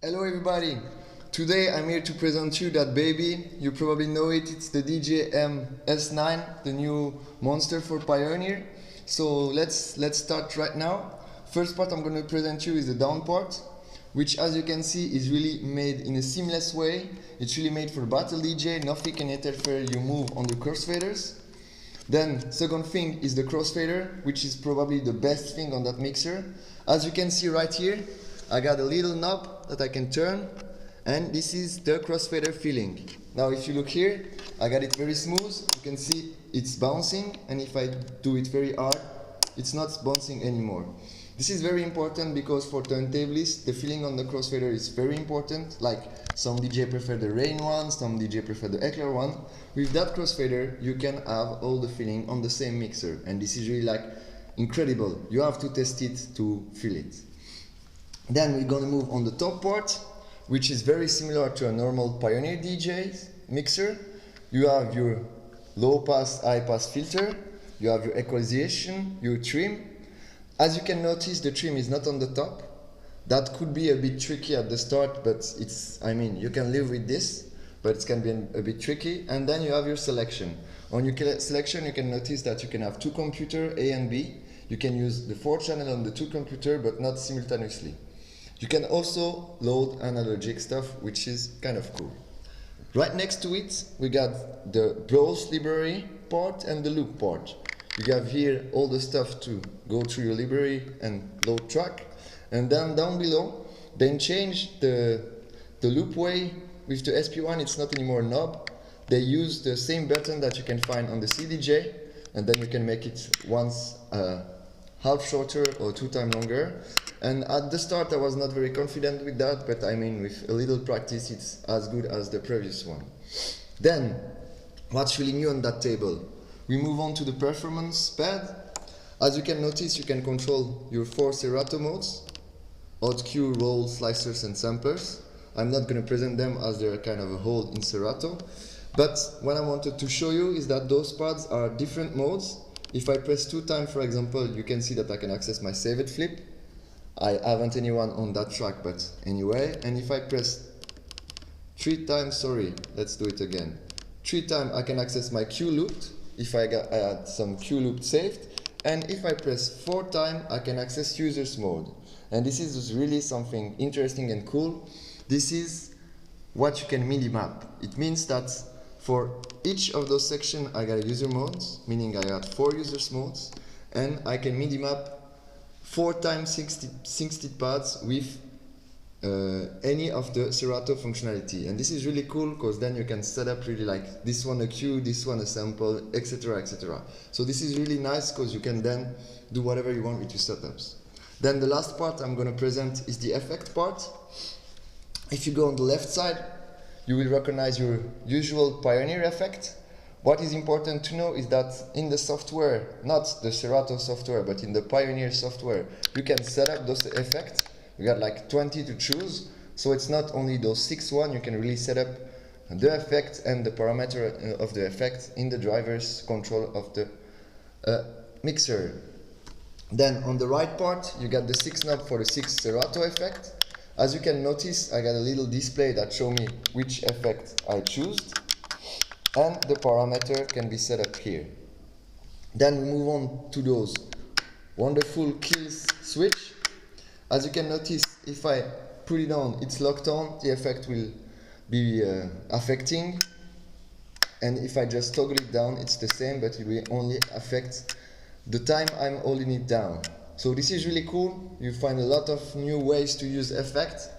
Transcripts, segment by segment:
Hello everybody! Today I'm here to present you that baby. You probably know it, it's the DJM S9, the new monster for Pioneer. So let's start right now. First part I'm going to present you is the down part, which as you can see is really made in a seamless way. It's really made for battle DJ, nothing can interfere you move on the crossfaders. Then second thing is the crossfader, which is probably the best thing on that mixer. As you can see right here, I got a little knob that I can turn, and this is the crossfader feeling. Now if you look here, I got it very smooth. You can see it's bouncing, and if I do it very hard, it's not bouncing anymore. This is very important because for turntablists, the feeling on the crossfader is very important. Like some DJ prefer the rain one, some DJ prefer the Heckler one. With that crossfader, you can have all the feeling on the same mixer, and this is really like incredible. You have to test it to feel it. Then we're gonna move on the top part, which is very similar to a normal Pioneer DJ mixer. You have your low pass, high pass filter, you have your equalization, your trim. As you can notice, the trim is not on the top. That could be a bit tricky at the start, but you can live with this, but it can be a bit tricky. And then you have your selection. On your selection, you can notice that you can have two computers, A and B. You can use the 4-channel on the two computers, but not simultaneously. You can also load analogic stuff, which is kind of cool. Right next to it, we got the browse library part and the loop part. You have here all the stuff to go through your library and load track. And then down below, then change the loop way. With the SP1, it's not anymore a knob. They use the same button that you can find on the CDJ, and then you can make it once half shorter or 2 times longer. And at the start I was not very confident with that, but with a little practice it's as good as the previous one. Then, what's really new on that table? We move on to the performance pad. As you can notice, you can control your 4 Serato modes: Odd Cue, Roll, Slicers and Samplers. I'm not going to present them as they're kind of a whole in Serato. But what I wanted to show you is that those pads are different modes. If I press 2 times, for example, you can see that I can access my save it flip. I haven't anyone on that track, but anyway. And if I press 3 times, let's do it again. 3 times I can access my cue loop, if I had some cue loop saved. And if I press 4 times, I can access users mode. And this is really something interesting and cool. This is what you can MIDI map. It means that for each of those sections, I got a user modes, meaning I got 4 users modes, and I can MIDI map 4 times 60 pads with any of the Serato functionality. And this is really cool because then you can set up really like this one a cue, this one a sample, etc, etc. So this is really nice because you can then do whatever you want with your setups. Then the last part I'm going to present is the effect part. If you go on the left side, you will recognize your usual Pioneer effect. What is important to know is that in the software, not the Serato software, but in the Pioneer software, you can set up those effects. You got like 20 to choose, so it's not only those 6 ones, you can really set up the effect and the parameter of the effect in the driver's control of the mixer. Then on the right part, you got the 6 knob for the 6 Serato effect. As you can notice, I got a little display that shows me which effect I choose, and the parameter can be set up here. Then we move on to those wonderful kills switch. As you can notice, if I put it on, it's locked on, the effect will be affecting. And if I just toggle it down, it's the same, but it will only affect the time I'm holding it down. So this is really cool. You find a lot of new ways to use effects.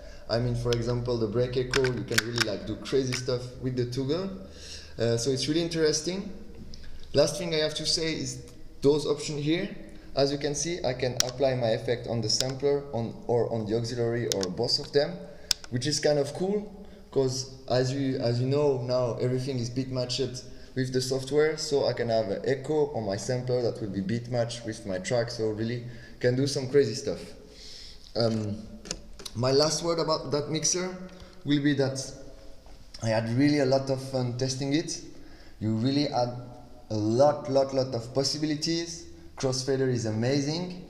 For example, the break echo, you can really do crazy stuff with the toggle. So it's really interesting. Last thing I have to say is those options here. As you can see, I can apply my effect on the sampler or on the auxiliary or both of them, which is kind of cool because as you know now everything is bit matched with the software, so I can have an echo on my sampler that will be bit matched with my track, so really can do some crazy stuff. My last word about that mixer will be that I had really a lot of fun testing it. You really had a lot of possibilities. Crossfader is amazing.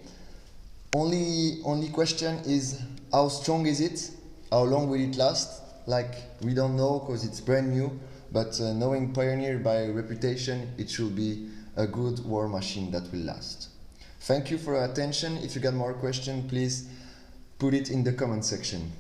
Only question is how strong is it? How long will it last? Like, we don't know because it's brand new, but knowing Pioneer by reputation, it should be a good war machine that will last. Thank you for your attention. If you got more questions, please put it in the comment section.